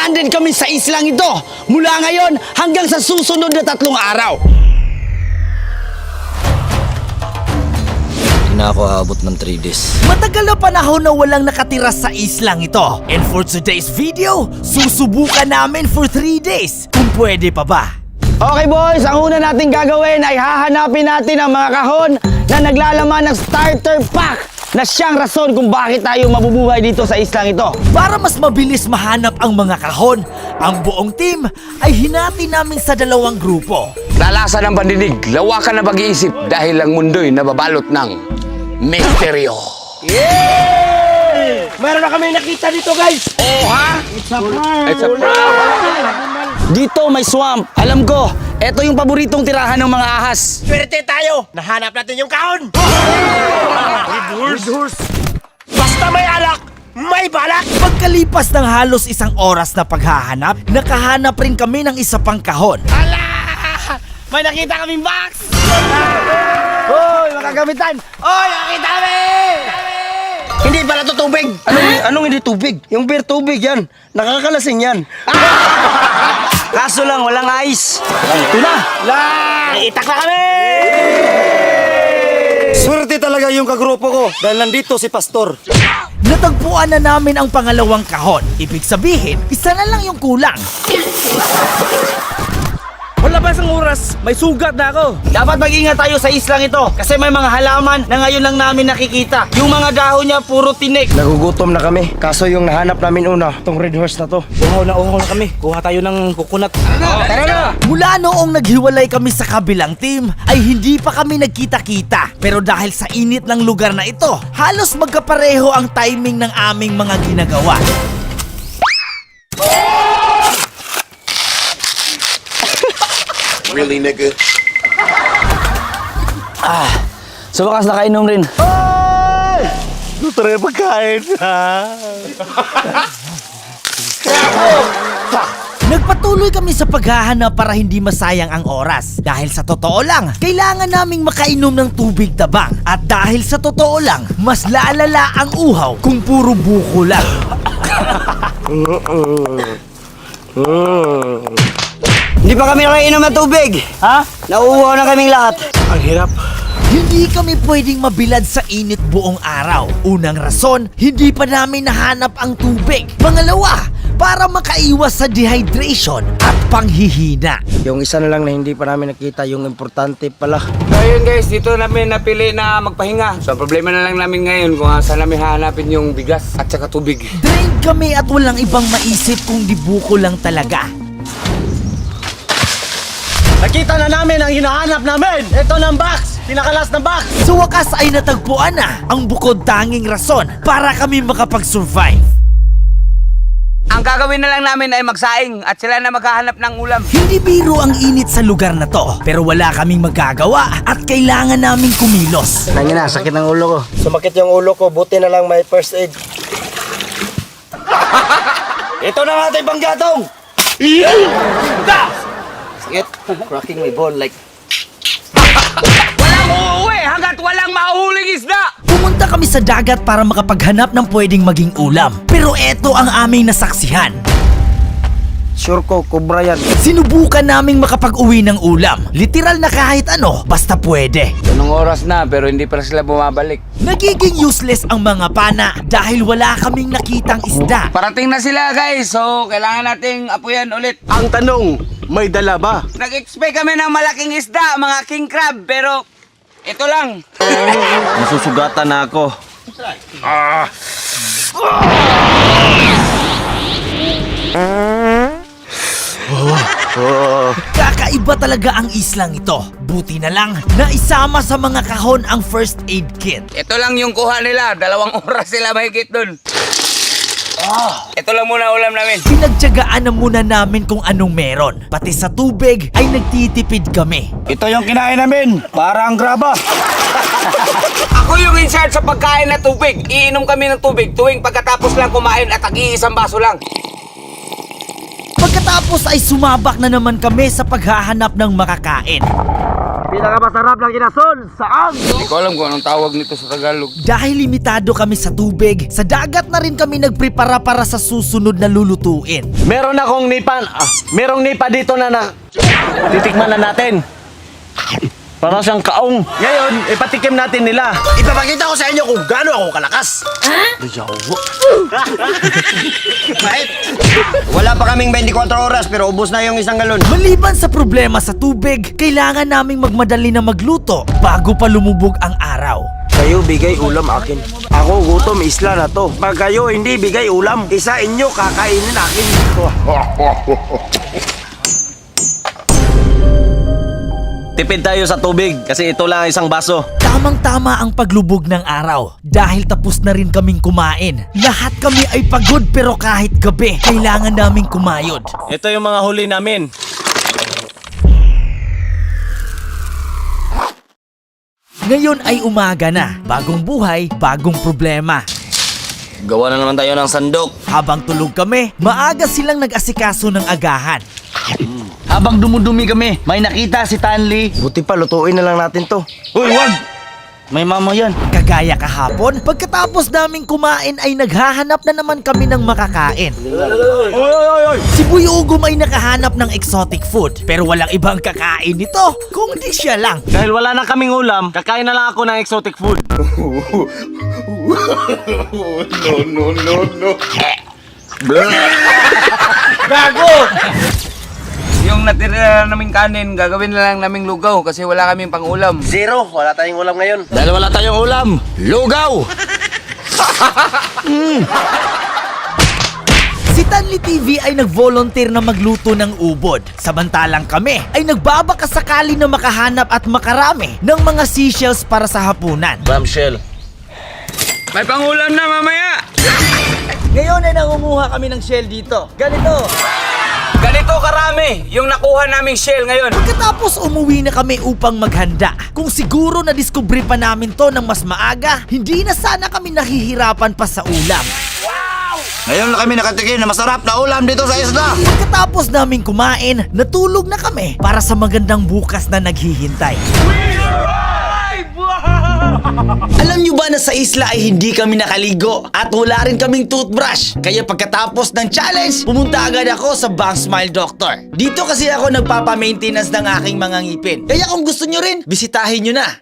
stranded kami sa islang ito mula ngayon hanggang sa susunod na 3 araw. Hindi na ako aabot ng 3 days. Matagal na panahon na walang nakatira sa islang ito. And for today's video, susubukan namin for 3 days. Kung pwede pa ba? Okay boys, ang una natin gagawin ay hahanapin natin ang mga kahon na naglalaman ng starter pack na siyang rason kung bakit tayo mabubuhay dito sa islang ito. Para mas mabilis mahanap ang mga kahon, ang buong team ay hinati namin sa 2 grupo. Lalasa ng pandinig, lawakan na pag-iisip dahil ang mundo'y nababalot ng misteryo. Meron na kami nakita dito guys. Oh, ha? It's a prank. Dito may swamp. Alam ko, eto yung paboritong tirahan ng mga ahas. Swerte tayo! Nahanap natin yung kahon! Red horse! Basta may alak, may balak! Pagkalipas ng halos 1 oras na paghahanap, nakahanap rin kami ng isa pang kahon. Ala! May nakita kaming box! Hoy, makagamitan. Oy, nakita kami! Hindi pala to tubig. Anong hindi tubig? Yung beer tubig yan. Nakakalasing yan. Kaso lang, walang ice. Ito na. Itak na kami! Swerte talaga yung kagrupo ko dahil nandito si Pastor. Natagpuan na namin ang pangalawang kahon. Ibig sabihin, isa na lang yung kulang. Wala pa isang oras, may sugat na ako. Dapat mag-ingat tayo sa islang ito kasi may mga halaman na ngayon lang namin nakikita. Yung mga dahon niya puro tinik. Nagugutom na kami. Kaso yung nahanap namin una, tong red horse na to. Uhaw na kami. Kuha tayo ng kukunat. Tara na! Mula noong naghiwalay kami sa kabilang team, ay hindi pa kami nagkita-kita. Pero dahil sa init ng lugar na ito, halos magkapareho ang timing ng aming mga ginagawa. Really, nigga? Sa wakas nakainom rin. Ito rin pagkain. Nagpatuloy kami sa paghahanap para hindi masayang ang oras. Dahil sa totoo lang, kailangan naming makainom ng tubig tabang. At dahil sa totoo lang, mas lalala ang uhaw kung puro buko lang. Hindi pa kami nakainom ng tubig. Ha? Nauuhaw na kaming lahat. Ang hirap. Hindi kami pwedeng mabilad sa init buong araw. Unang rason, hindi pa namin nahanap ang tubig. Pangalawa, para makaiwas sa dehydration at panghihina. Yung isa na lang na hindi pa namin nakita, yung importante pala. So yun guys, dito namin napili na magpahinga. So problema na lang namin ngayon kung saan namin hahanapin yung bigas at saka tubig. Drained kami at walang ibang maisip kung di buko lang talaga. Nakita na namin ang hinahanap namin. Ito ng box. Pinakalas na box. Sa wakas ay natagpuan na ang bukod tanging rason para kami makapag-survive. Ang gagawin na lang namin ay magsaing at sila na maghahanap ng ulam. Hindi biro ang init sa lugar na to, pero wala kaming magagawa at kailangan naming kumilos. Nangin na, sakit ng ulo ko. Sumakit yung ulo ko, buti na lang may first aid. Ito na nga ating panggatong. Sakit. Cracking my bone like... Walang uuwi hanggat walang mahuhuling isda! Pumunta kami sa dagat para makapaghanap ng pwedeng maging ulam. Pero eto ang aming nasaksihan. Sure ko, kubra yan. Sinubukan naming makapag-uwi ng ulam. Literal na kahit ano, basta pwede. Anong oras na pero hindi pa sila bumabalik. Nagiging useless ang mga pana dahil wala kaming nakitang isda. Parating na sila guys, so kailangan nating apuyan ulit. Ang tanong, may dala ba? Nag-expect kami ng malaking isda, mga king crab, pero ito lang. Nasusugatan na ako. Kakaiba talaga ang islang ito. Buti na lang na isama sa mga kahon ang first aid kit. Ito lang yung kuha nila, 2 oras sila mahigit dun. Ito lang muna ulam namin. Pinagtiyagaan na muna namin kung anong meron. Pati sa tubig ay nagtitipid kami. Ito yung kinain namin. Parang graba. Ako yung in charge sa pagkain na tubig. Iinom kami ng tubig tuwing pagkatapos lang kumain at tag-iisang baso lang. Pagkatapos ay sumabak na naman kami sa paghahanap ng makakain. Pinakamasarap ng inasol sa ang. Hindi ko alam kung anong tawag nito sa Tagalog. Dahil limitado kami sa tubig, sa dagat na rin kami nagprepara para sa susunod na lulutuin. Meron akong merong nipa dito na titikman na natin. Para siyang kaong. Ngayon, ipatikim natin nila. Ipapakita ko sa inyo kung gaano ako kalakas. Wala pa kaming 24 oras pero ubos na yung isang galon. Maliban sa problema sa tubig, kailangan naming magmadali na magluto bago pa lumubog ang araw. Kayo bigay ulam akin. Ako gutom isla na to. Pag kayo hindi bigay ulam, isa inyo kakainin akin. Tipid tayo sa tubig kasi ito lang isang baso. Tamang-tama ang paglubog ng araw. Dahil tapos na rin kaming kumain. Lahat kami ay pagod pero kahit gabi, kailangan naming kumayod. Ito yung mga huli namin. Ngayon ay umaga na. Bagong buhay, bagong problema. Gawa na naman tayo ng sandok. Habang tulog kami, maaga silang nag-asikaso ng agahan. Habang dumudumi kami, may nakita si Tanli. Buti pa lutuin na lang natin to. Uy, wag! May mama yan. Kagaya kahapon, pagkatapos naming kumain ay naghahanap na naman kami ng makakain. Si Boy Ugom ay nakahanap ng exotic food, pero walang ibang kakain nito, kundi siya lang. Dahil wala na kaming ulam, kakain na lang ako ng exotic food. Yung natira naming kanin, gagawin na lang naming lugaw kasi wala kaming pangulam. Zero, wala tayong ulam ngayon. Dahil wala tayong ulam, lugaw! Si Tanli TV ay nag-volunteer na magluto ng ubod. Samantalang kami ay nagbabaka sakali na makahanap at makarami ng mga seashells para sa hapunan. Bombshell. May pangulam na mamaya! Ngayon ay nangunguha kami ng shell dito. Ganito. Ganito karami yung nakuha naming shell ngayon. Pagkatapos umuwi na kami upang maghanda. Kung siguro na-discovery pa namin to ng mas maaga, hindi na sana kami nahihirapan pa sa ulam. Ngayon na kami nakatikim na masarap na ulam dito sa isla. Pagkatapos naming kumain, natulog na kami para sa magandang bukas na naghihintay. Alam nyo ba na sa isla ay hindi kami nakaligo at wala rin kaming toothbrush? Kaya pagkatapos ng challenge, pumunta agad ako sa Bang Smile Doctor. Dito kasi ako nagpapa-maintenance ng aking mga ngipin. Kaya kung gusto nyo rin, bisitahin nyo na.